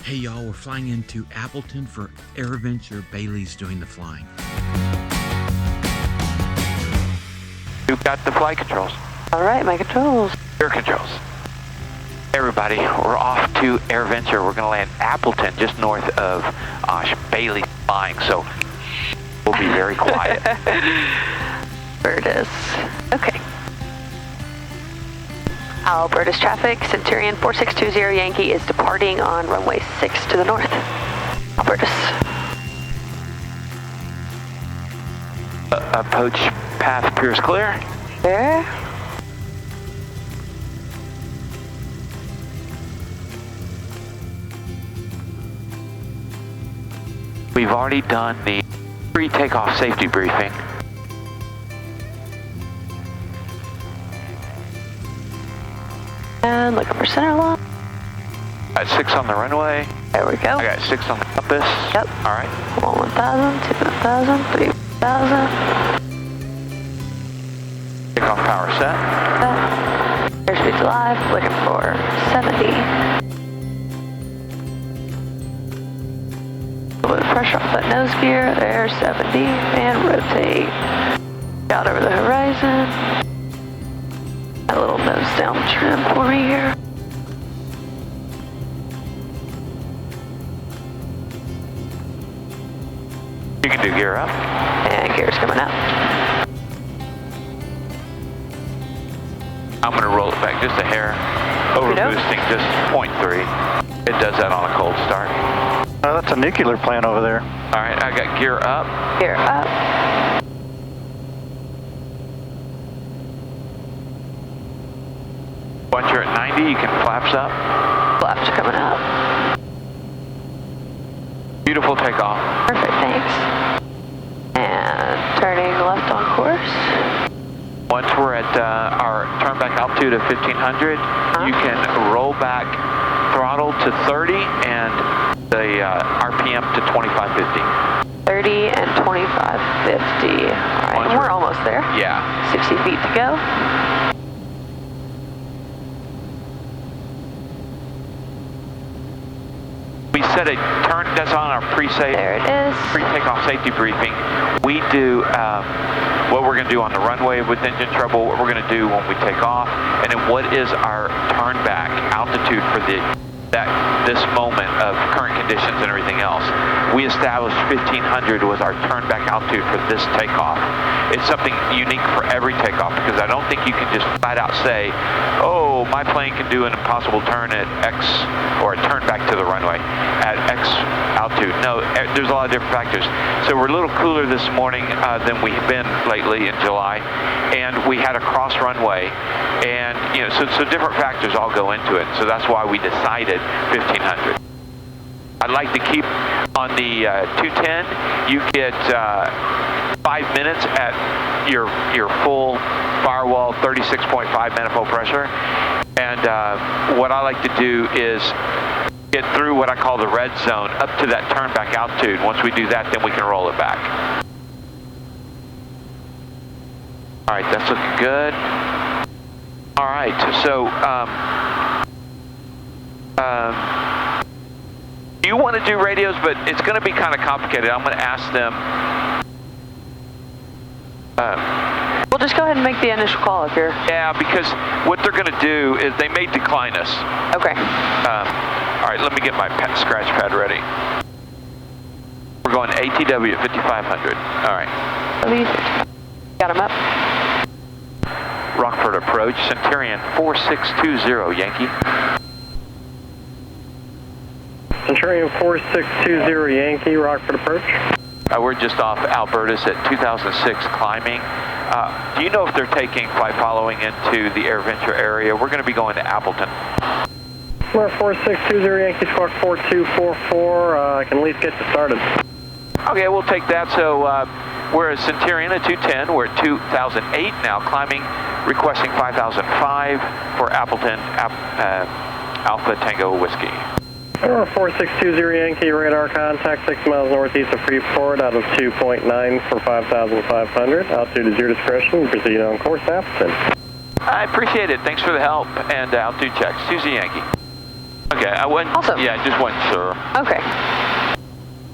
Hey y'all, we're flying into Appleton for AirVenture. Baylee's doing the flying. You've got the flight controls. All right, my controls. Air controls. Everybody, we're off to AirVenture. We're going to land Appleton, just north of Osh. Baylee flying, so we'll be very quiet. Albertus. Okay. Albertus traffic, Centurion 4620 Yankee is departing on runway 6 to the north. Albertus. Approach path appears clear. There. We've already done the pre-takeoff safety briefing. And looking for center line. Got 6 on the runway. There we go. I got 6 on the compass. Yep. All right. 1,000, 2,000, 3,000. Takeoff power set. Airspeed's live. Looking for 70. A little bit of pressure off that nose gear. There's 70. And rotate. Out over the horizon. A little nose down trim for me here. You can do gear up. And gear's coming out. I'm going to roll it back just a hair. Over boosting just 0.3. It does that on a cold start. Oh, that's a nuclear plant over there. All right, I got gear up. Gear up. Once you're at 90, you can flaps up. Flaps are coming up. Beautiful takeoff. Perfect, thanks. And turning left on course. Once we're at our turn back altitude of 1500, you can roll back throttle to 30 and the RPM to 2550. 30 and 2550. All right, and we're almost there. Yeah. 60 feet to go. We set a turn, that's on our There it is. pre-takeoff safety briefing. We do what we're going to do on the runway with engine trouble, what we're going to do when we take off, and then what is our turn back altitude for this moment of current conditions and everything else. We established 1500 was our turn back altitude for this takeoff. It's something unique for every takeoff because I don't think you can just flat out say, oh, my plane can do an impossible turn at X or a turn back to the runway at X altitude. No, there's a lot of different factors. So we're a little cooler this morning than we've been lately in July, and we had a cross runway, and so different factors all go into it. So that's why we decided 1500. I'd like to keep on the 210. You get 5 minutes at your full firewall 36.5 manifold pressure, and what I like to do is get through what I call the red zone up to that turn back altitude. Once we do that, then we can roll it back. All right, that's looking good. All right, so you want to do radios, but it's going to be kind of complicated. I'm going to ask them. We'll just go ahead and make the initial call if you're... Yeah, because what they're going to do is they may decline us. Okay. All right, let me get my scratch pad ready. We're going ATW at 5500. All right. Got him up. Rockford approach, Centurion 4620 Yankee. Centurion 4620 Yankee, Rockford approach. We're just off Albertus at 2006 climbing. Do you know if they're taking flight following into the AirVenture area? We're going to be going to Appleton. We're 4620 Yankee, squawk 4244. I can at least get you started. Okay, we'll take that. So we're at Centurion at 210. We're at 2008 now, climbing, requesting 5005 for Appleton, Alpha Tango Whiskey. 4620 Yankee, radar contact 6 miles northeast of Freeport out of 2.9 for 5,500. Altitude is your discretion. Proceed on course, Appleton. I appreciate it. Thanks for the help and altitude checks. Susie Yankee. Okay, I wasn't. Awesome. Yeah, I just wasn't sure. Okay.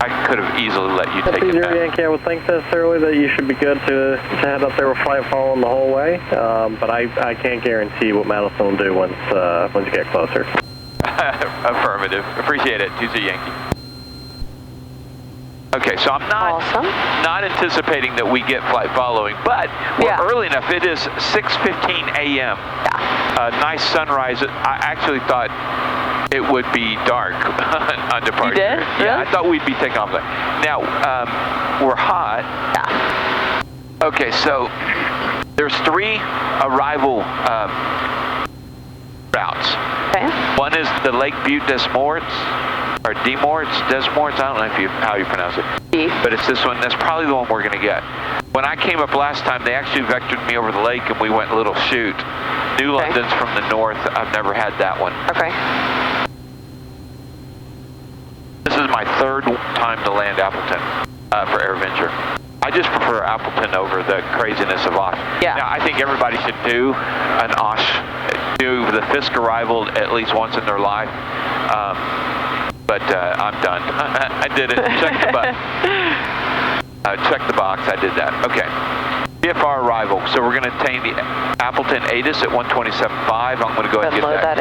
I could have easily let you take it Zero back. Yankee, I would think necessarily that you should be good to head up there with flight following the whole way, but I can't guarantee what Madison will do once you get closer. Affirmative. Appreciate it, 20 Yankee. Okay, so I'm not anticipating that we get flight following, but we're early enough. It is 6:15 a.m. Yeah. Nice sunrise. I actually thought it would be dark on departure. You did? Yeah, Really? I thought we'd be taking off. Now, we're hot. Yeah. Okay, so there's 3 arrival routes. Okay. One is the Lake Butte Des Morts, or Des Morts, I don't know how you pronounce it. But it's this one. That's probably the one we're going to get. When I came up last time, they actually vectored me over the lake and we went a little shoot. New London's from the north. I've never had that one. Okay. This is my 3rd time to land Appleton for AirVenture. I just prefer Appleton over the craziness of Osh. Yeah. Now, I think everybody should do an Osh, do the Fisk arrival at least once in their life. But I'm done. I did it. Check the button. Check the box. I did that. Okay. VFR arrival. So we're going to attain the Appleton ATIS at 127.5. I'm going to go ahead and get that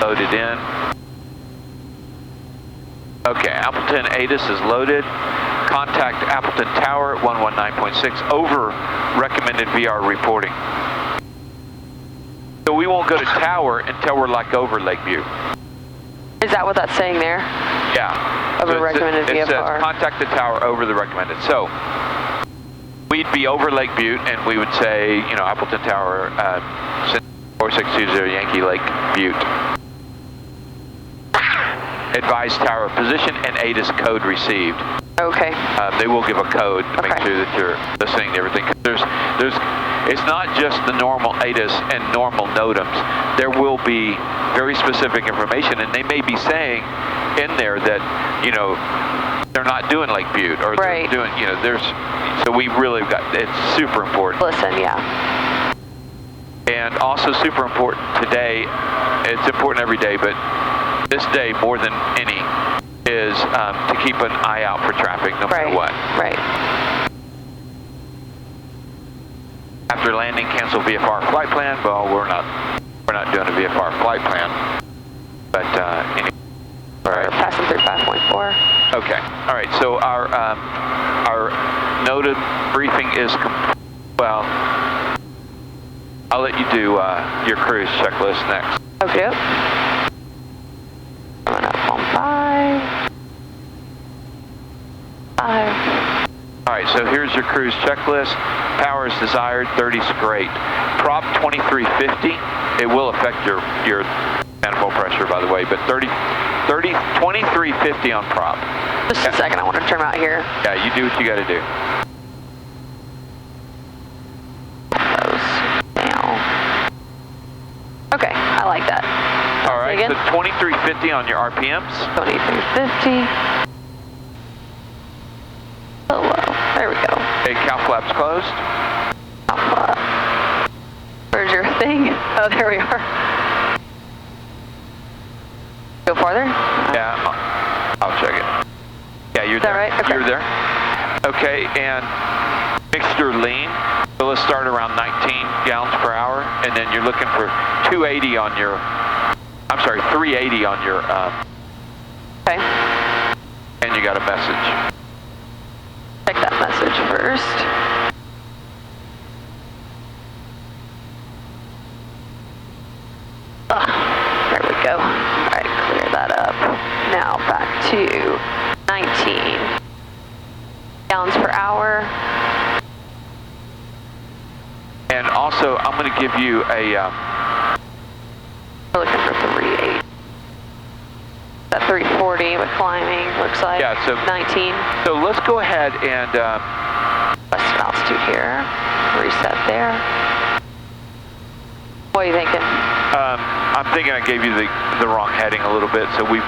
loaded in. Okay. Appleton ATIS is loaded. Contact Appleton Tower at 119.6 over recommended VR reporting. So we won't go to Tower until we're like over Lake Butte. Is that what that's saying there? Yeah. Over recommended VFR. It says contact the tower over the recommended. So we'd be over Lake Butte and we would say, you know, Appleton Tower, 4620 Yankee Lake Butte. Advised tower position and ATIS code received. Okay. They will give a code to make sure that you're listening to everything. It's not just the normal ATIS and normal NOTAMs. There will be very specific information, and they may be saying in there that, you know, they're not doing Lake Butte, or they're doing, you know, so we really got, it's super important. Listen, yeah. And also super important today, it's important every day, but this day more than any is to keep an eye out for traffic no matter what. Right. After landing, cancel VFR flight plan. Well, we're not doing a VFR flight plan, but anyway. All right. We're passing through 5.4. Okay. All right. So our noted briefing is well. I'll let you do your cruise checklist next. Okay. Coming up on 5. All right, so here's your cruise checklist. Power is desired, 30's great. Prop 2350, it will affect your manifold pressure, by the way, but 2350 on prop. Just a second, I want to turn out here. Yeah, you do what you got to do. Okay, I like that. All right, so 2350 on your RPMs. 2350. Oh, wow. There we go. Okay, cow flaps closed. Where's your thing? Oh, there we are. Go farther? Yeah, I'll check it. Yeah, you're there. Is that right? Okay. You're there. Okay, and mixture lean. So let's start around 19 gallons per hour, and then you're looking for 380 on your, okay. And you got a message. Check that message first. There we go. All right, clear that up. Now back to 19 gallons per hour. And also, I'm going to give you a... We're looking for 380. That 340 with climbing, looks like. Yeah, so 19. So let's go ahead and... West altitude here. Reset there. What are you thinking? I'm thinking I gave you the wrong heading a little bit, so we've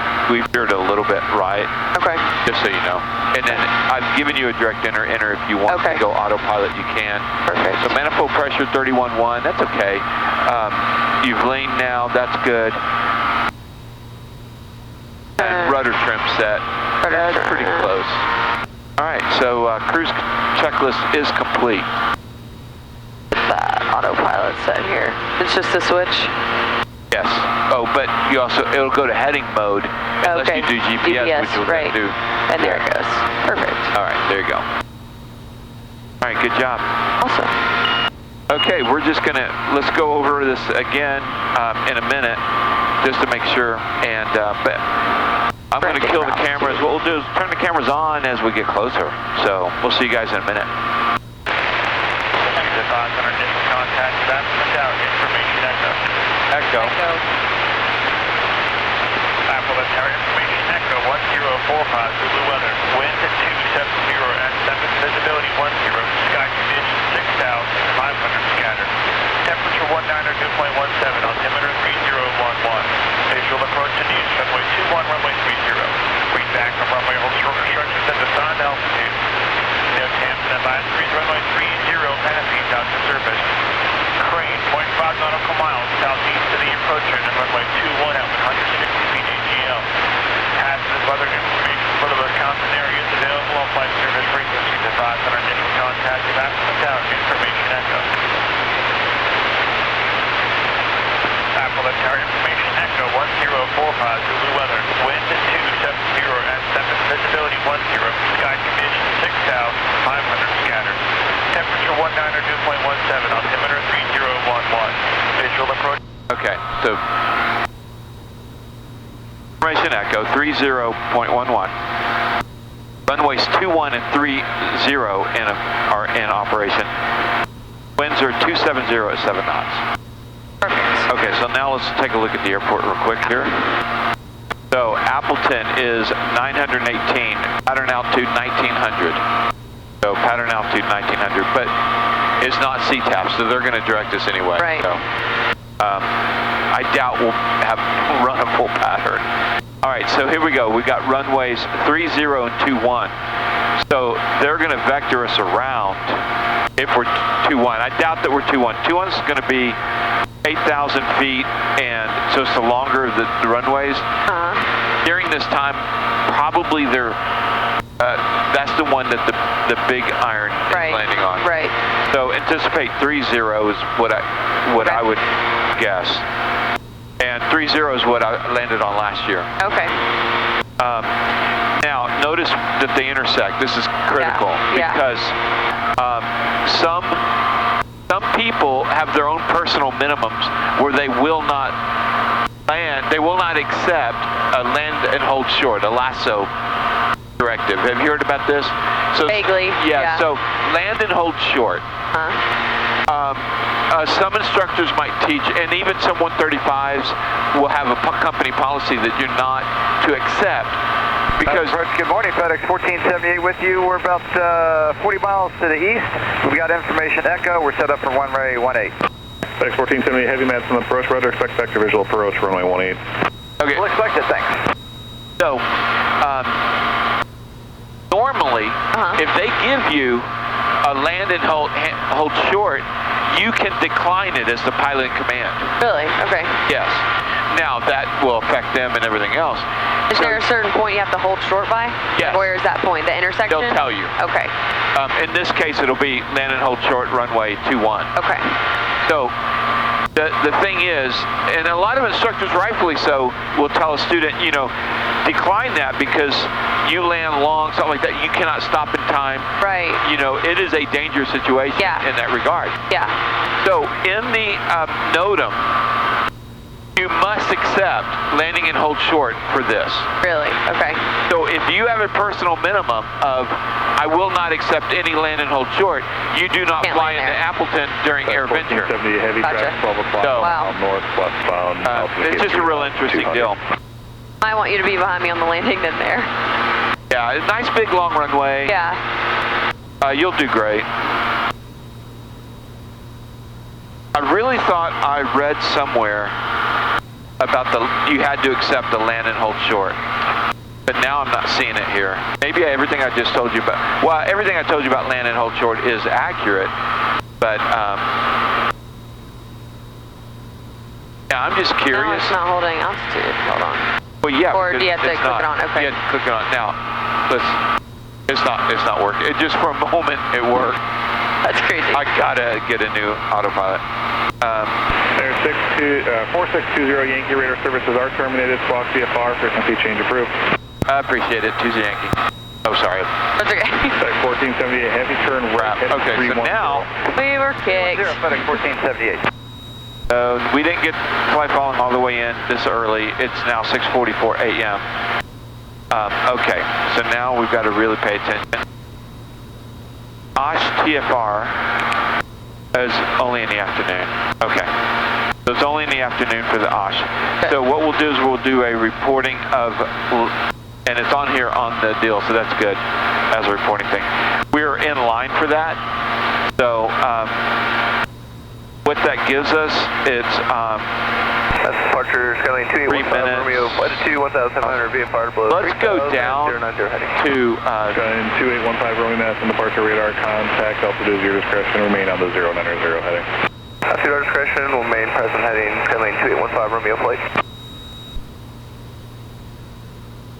veered a little bit right. Okay. Just so you know. And then I've given you a direct enter if you want to go autopilot, you can. Perfect. So manifold pressure 31.1, that's okay. You've leaned now, that's good. rudder trim set. That's pretty close. All right, so cruise checklist is complete. Autopilot set here. It's just a switch. Yes. Oh, but you also, it'll go to heading mode unless you do GPS, which we'll right. do. And there it goes. Perfect. All right, there you go. All right, good job. Awesome. Okay, we're just gonna, let's go over this again in a minute, just to make sure, and, but I'm gonna kill the cameras. What we'll do is turn the cameras on as we get closer. So, we'll see you guys in a minute. Contact, information Echo. Apple, that's our information Echo, 1045, Zulu weather, wind 270 at 7, visibility 10, sky condition 6,500 scattered, temperature 19 dew point 17, altimeter 3011, visual approach to news, runway 21, runway 30, read back from runway, hold short instructions at assigned altitude, no temps and advisories, runway 30, passing out to surface, crane 0.5 nautical miles southeast of the approacher and runway 21 at 160 feet AGL. Passes weather information for the Wisconsin areas available on flight service frequencies advised on our initial contact of Apple Tower, information Echo. Apple Tower, information Echo, 1045, Zulu weather, wind 270 at 7, visibility 10, sky condition 6,500 scattered. Temperature 19 dew point 17, altimeter 3011, visual approach. Okay, so information Echo 30.11. Runways 21 and 30 are in operation. Winds are 270 at 7 knots. Perfect. Okay, so now let's take a look at the airport real quick here. So Appleton is 918, pattern altitude 1900. So pattern altitude 1900, but it's not CTAP, so they're going to direct us anyway. Right. So, I doubt we'll have run a full pattern. All right, so here we go. We got runways 30 and 21. So they're going to vector us around if we're 21. I doubt that we're 21. 21 is going to be 8,000 feet, and so it's the longer the runways. During this time, probably they're that's the one that the big iron is landing on. Right. So anticipate 30 is what I would guess, and 30 is what I landed on last year. Okay. Now notice that they intersect. This is critical because some people have their own personal minimums where they will not land. They will not accept a land and hold short, a lasso directive. Have you heard about this? So, vaguely. Yeah, so land and hold short. Some instructors might teach, and even some 135s will have a company policy that you're not to accept. Because good morning, FedEx 1478 with you. We're about 40 miles to the east. We've got information Echo. We're set up for runway 18. FedEx 1478, heavy mats on approach, rudder, expect vector visual approach, runway 18. Okay. We'll expect it, thanks. So, normally, if they give you a land and hold short, you can decline it as the pilot in command. Really? Okay. Yes. Now, that will affect them and everything else. Is there a certain point you have to hold short by? Yes. Where is that point? The intersection? They'll tell you. Okay. In this case, it'll be land and hold short, runway 21. Okay. So, the thing is, and a lot of instructors, rightfully so, will tell a student, decline that because you land long, something like that. You cannot stop in time. Right. It is a dangerous situation in that regard. Yeah. So in the NOTAM, you must accept landing and hold short for this. Really? Okay. So if you have a personal minimum of, I will not accept any land and hold short, you do not fly into Appleton during AirVenture. 1470, heavy traffic, 12 o'clock, northwestbound. It's just a real interesting deal. I want you to be behind me on the landing then there. Yeah, a nice big long runway. Yeah. You'll do great. I really thought I read somewhere about you had to accept the land and hold short. But now I'm not seeing it here. Maybe everything I just told you about, everything I told you about land and hold short is accurate, but yeah, I'm just curious. No, it's not holding altitude. Hold on. Well, yeah. Or do you have to it's click not, it on? Okay. You have to click it on. Now, it's not working. It just for a moment it worked. That's crazy. I gotta get a new autopilot. There's 4620 Yankee radar services are terminated. Squawk VFR, frequency change approved. I appreciate it. Tuesday Yankee. Oh, sorry. That's okay. FedEx 1478, heavy turn right. Okay, so now We were kicked. FedEx 1478. we didn't get flight following all the way in this early. It's now 6:44 a.m. Okay, so now we've got to really pay attention. OSH TFR is only in the afternoon. Okay, so it's only in the afternoon for the OSH. So what we'll do is we'll do a reporting of, and it's on here on the deal, so that's good as a reporting thing. We're in line for that. So what that gives us, it's That's departure Skyline 215 Romeo, flight to 1700 VFR below. Let's go down to Skyline 2815 Romeo Mass and departure radar contact, altitude 0 discretion, remain on the 090 heading. Altitude discretion will remain present heading Skyline 2815 Romeo flight.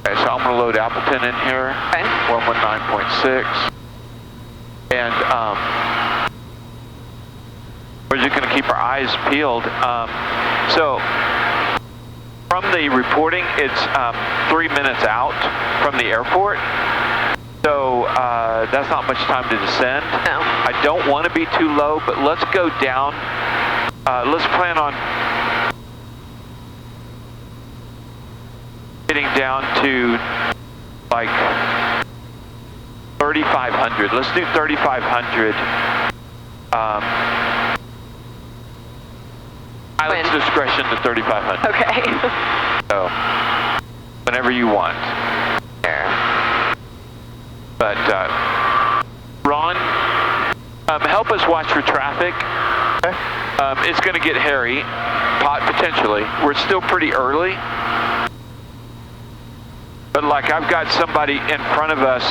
Okay, so I'm going to load Appleton in here. Okay. 119.6. And we're just going to keep our eyes peeled. So from the reporting, it's 3 minutes out from the airport. So that's not much time to descend. No. I don't want to be too low, but let's go down. Let's plan on getting down to like 3,500. Let's do 3,500. Pilot's discretion to 3,500. Okay. So, whenever you want. But, Ron, help us watch for traffic. Okay. It's going to get hairy, potentially. We're still pretty early. But like I've got somebody in front of us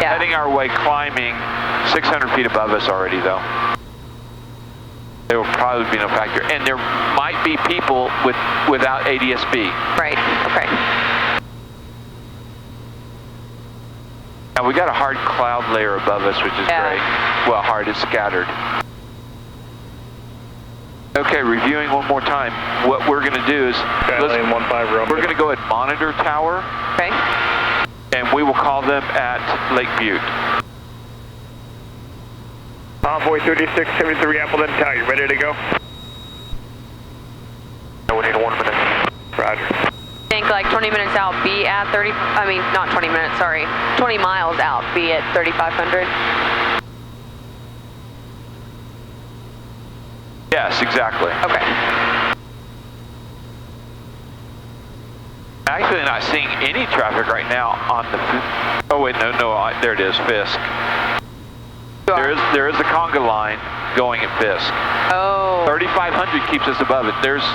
heading our way, climbing 600 feet above us already, though. There will probably be no factor. And there might be people without ADS-B. Right, okay. Now we got a hard cloud layer above us, which is great. Well, hard, it's scattered. Okay, reviewing one more time. What we're going to do is we're going to go at Monitor Tower. Okay. And we will call them at Lake Butte. Envoy 3673 Appleton Tower, you ready to go? We need 1 minute. Roger. I think like 20 minutes out, be at 20 minutes, sorry. 20 miles out, be at 3,500. Yes, exactly. Okay. Actually not seeing any traffic right now on the, oh wait, no, there it is, Fisk. There is a conga line going at Fisk. Oh. 3,500 keeps us above it. There's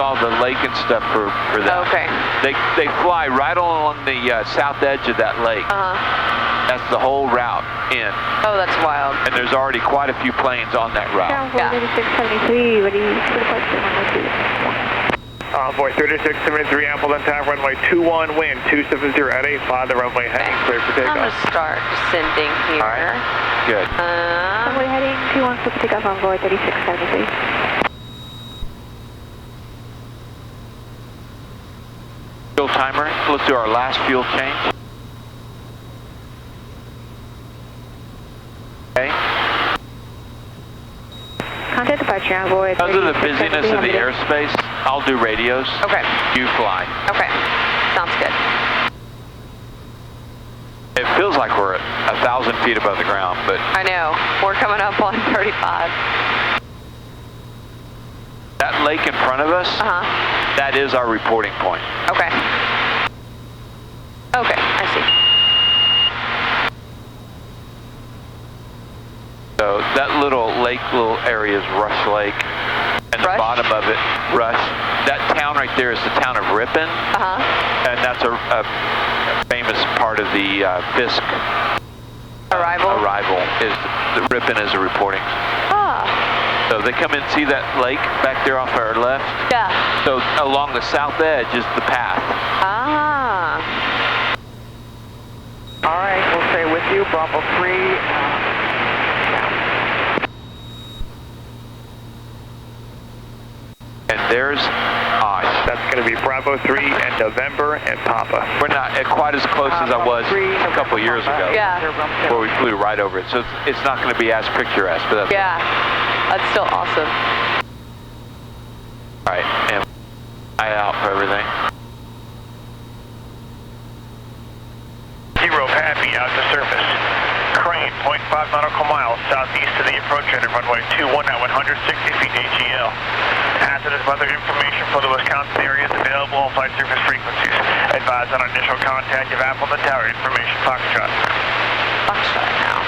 all the lake and stuff for that. Okay. They fly right along the south edge of that lake. That's the whole route in. Oh, that's wild. And there's already quite a few planes on that route. Yeah. 3673, ready for departure, Envoy 3673 Appleton Tower, runway 21, wind 270 at 85, the runway heading clear for takeoff. I'm going to start descending here. All right. Good. Runway heading 21 for takeoff, Envoy 3673. Fuel timer. Let's do our last fuel change. Okay. Contact departure, Envoy. Because of the busyness of the airspace, I'll do radios. Okay. You fly. Okay. Sounds good. It feels like we're 1,000 feet above the ground, but I know. We're coming up on 35. that lake in front of us, that is our reporting point. Okay. Okay, I see. So that little area is Rush Lake, and the bottom of it, Rush. That town right there is the town of Ripon, and that's a famous part of the Fisk arrival. Is Ripon is a reporting. Ah. So they come in, see that lake back there off our left? Yeah. So along the south edge is the path. Ah. All right, we'll stay with you. Bravo 3. And there's Osh. That's going to be Bravo 3 and November and Papa. We're not quite as close as I was a couple of years ago. Yeah. Where we flew right over it. So it's not going to be as picturesque, but that's Yeah. That's still awesome. all right. And eye out for everything. Zero happy out to surface. Crane, 0.5 nautical miles southeast of the approach headed runway 21 at 160 feet AGL. Hazardous weather information for the Wisconsin area is available on flight surface frequencies. Advise on initial contact of Appleton Tower information Foxtrot. Foxtrot now.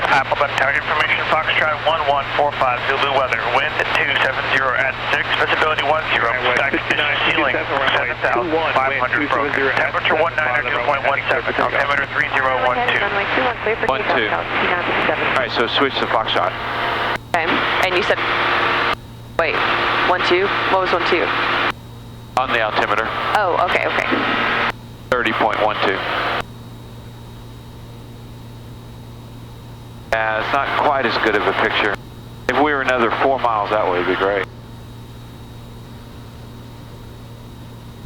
Appleton Tower information Foxtrot 1145 Zulu weather. Wind at 270 at 6. Visibility 10. Sky condition ceiling 7,500 broken. Temperature 190.17. Altimeter 3012. Runway 21, clear for 1-2. takeoff. All right, so switch to Foxtrot. Okay. And you said, wait, 1-2? What was 1-2? On the altimeter, Oh, okay, okay. 30.12. Yeah, it's not quite as good of a picture. If we were another 4 miles that way, it'd be great.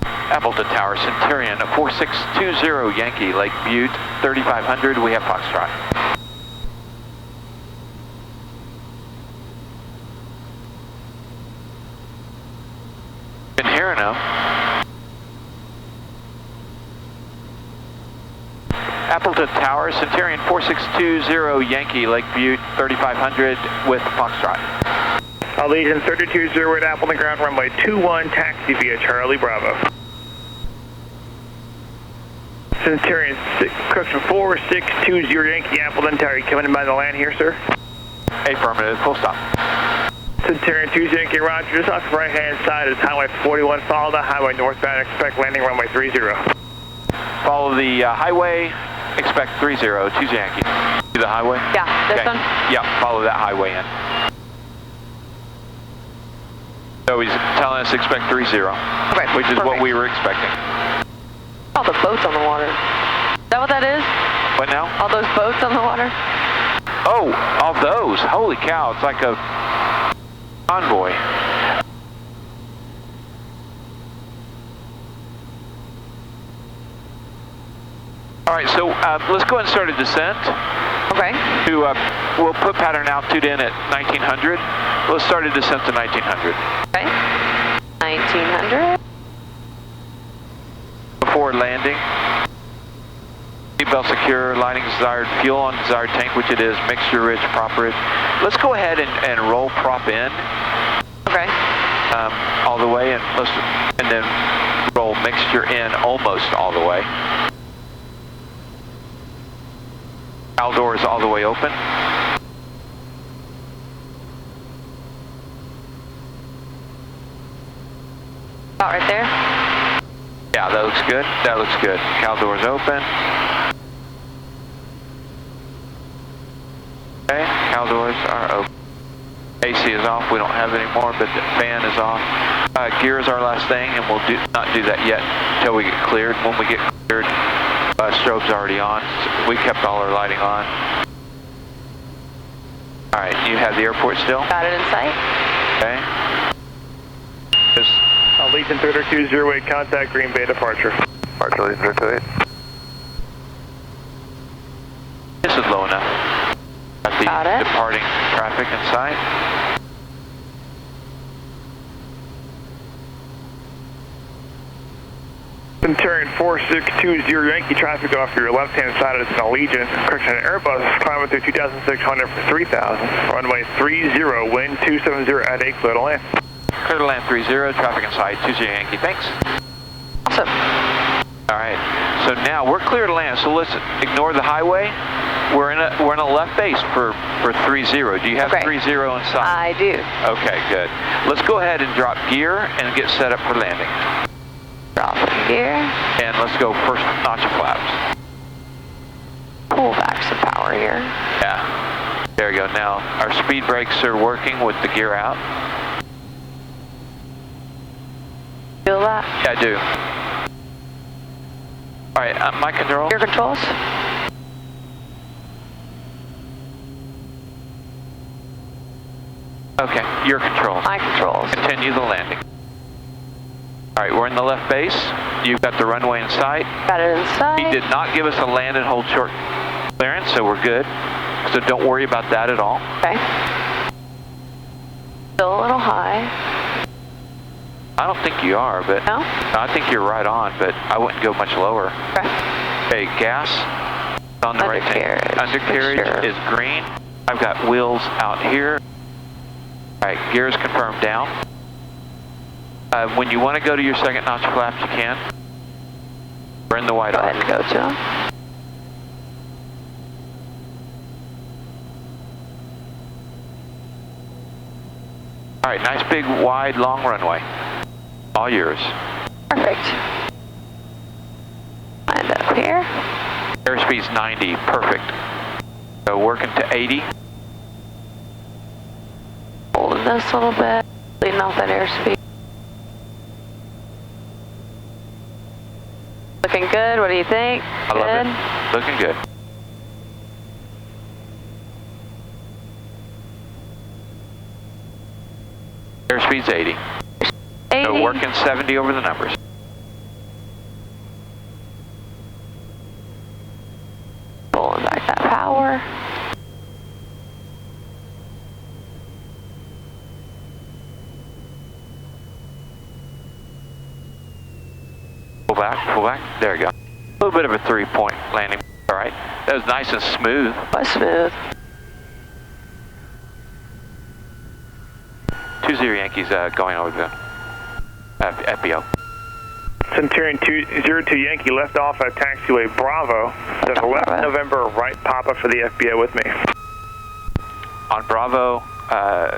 Appleton Tower, Centurion, 4620 Yankee, Lake Butte, 3500, we have Foxtrot. Been hearing them. Appleton Tower, Centurion 4620 Yankee, Lake Butte, 3500 with Foxtrot. Allegiant 320 at Appleton ground runway 21, taxi via Charlie Bravo. Centurion correction 4620 Yankee Appleton Tower, you coming in by the land here, sir? Affirmative, full stop. Centurion 2 Yankee Roger, just off the right hand side is Highway 41, follow the highway northbound, expect landing runway 30. Follow the highway, expect 30, 2 Yankee. See the highway? Yeah, this Okay. one? Yeah, follow that highway in. So he's telling us expect 30, Okay, which is what perfect. we were expecting. All the boats on the water. Is that what that is? What now? All those boats on the water? Oh, all those. Holy cow, it's like a convoy. All right, so let's go ahead and start a descent. Okay. We'll put pattern altitude in at 1900. Let's start a descent to 1900. Okay. 1900. Before landing, seatbelt secure, lighting desired fuel on desired tank, which it is, mixture rich, prop rich. Let's go ahead and roll prop in. Okay. All the way, and then roll mixture in almost all the way. Cowl doors all the way open. About right there? Yeah, that looks good. That looks good. Cowl doors open. Okay, cowl doors are open. AC is off. We don't have any more, but the fan is off. Gear is our last thing, and we'll not do that yet until we get cleared. When we get cleared, strobe's already on. So we kept all our lighting on. All right, you have the airport still? Got it in sight. Okay. Just Allegiant 320 contact Green Bay departure. Departure Allegiant 328. this is low enough. Got the Got it. departing traffic in sight. Centurion 4620 Yankee traffic off your left-hand side is an Allegiant. Correction, Airbus climbing through 2,600 for 3,000. Runway 30, wind 270 at 8, clear to land. Clear to land 30, traffic in sight, 20 Yankee, thanks. Awesome. All right, so now we're clear to land, so let's ignore the highway. We're in a left base for 30. Do you have Okay. 30 in sight? I do. Okay, good. Let's go ahead and drop gear and get set up for landing. Drop here. And let's go first notch of flaps. Pull back some power here. Yeah, there you go. go. Now, our speed brakes are working with the gear out. Feel that? Yeah, I do. All right, my control. Gear controls? Okay, your controls. My controls. Continue the landing. All right, we're in the left base. You've got the runway in sight. Got it inside. He did not give us a land and hold short clearance, so we're good. So don't worry about that at all. Okay. Still a little high. I don't think you are, but No? I think you're right on, but I wouldn't go much lower. Okay. Okay, gas on the right tank. Undercarriage Sure. is green. I've got wheels out here. All right, gears confirmed down. When you want to go to your second notch flaps, you can. We're in the wide Go arc. ahead and go to them. All right, nice big wide long runway. All yours. Perfect. Lined up here. Airspeed's 90, perfect. So working to 80. Holding this a little bit. Leading off that airspeed. Looking good. What do you think? I love it. Looking good. Airspeed's 80. 80. So working 70 over the numbers. Pulling back that power. Pull back, pull back. There you go. A little bit of a 3-point landing. All right. That was nice and smooth. Was smooth. 20 Yankees going over the FBO. Centurion 202 Yankee left off at taxiway Bravo. That's 11 November, right Papa for the FBO with me. On Bravo,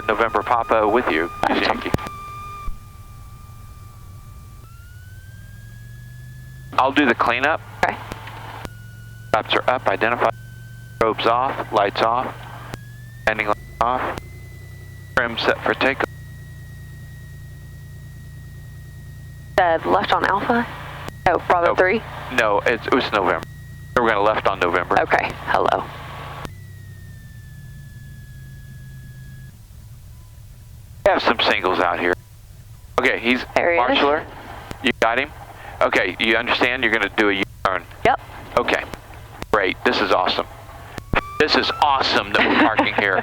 November Papa with you, 20 Yankee. I'll do the cleanup. Okay. Stops are up, identify. Robes off, lights off. Landing lights off. Trim set for takeoff. Said left on Alpha? Oh, Bravo Oh. 3? No, it was November. We're going to left on November. Okay, hello. We have some singles out here. Okay, he's There he is. Marshaller. You got him? Okay, you understand you're going to do a U-turn? Yep. Okay, great. This is awesome. This is awesome that we're parking here.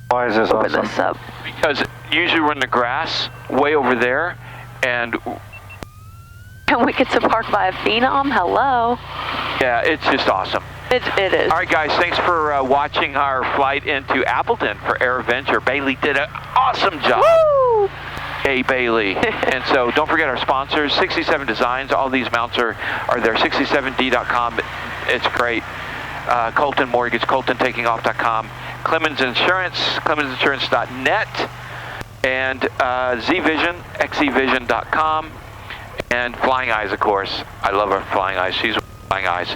Why is this Open awesome? this up. Because usually we're in the grass way over there, and And we get to park by a Phenom? Hello. yeah, it's just awesome. It is. All right, guys, thanks for watching our flight into Appleton for AirVenture. Bailey did an awesome job. Woo! Hey, Baylee. And so don't forget our sponsors, 67 Designs. All these mounts are there, 67D.com. It's great. Colton Mortgage, ColtonTakingOff.com. Clemens Insurance, ClemensInsurance.net. And Z-Vision, XEVision.com. And Flying Eyes, of course. I love our Flying Eyes. She's Flying Eyes.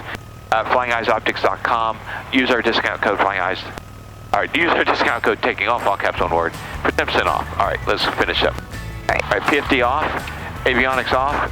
FlyingEyesOptics.com. Use our discount code Flying Eyes. All right, use our discount code Taking Off, all caps, one word, for 10% off. All right, let's finish up. All right. All right, PFD off, avionics off,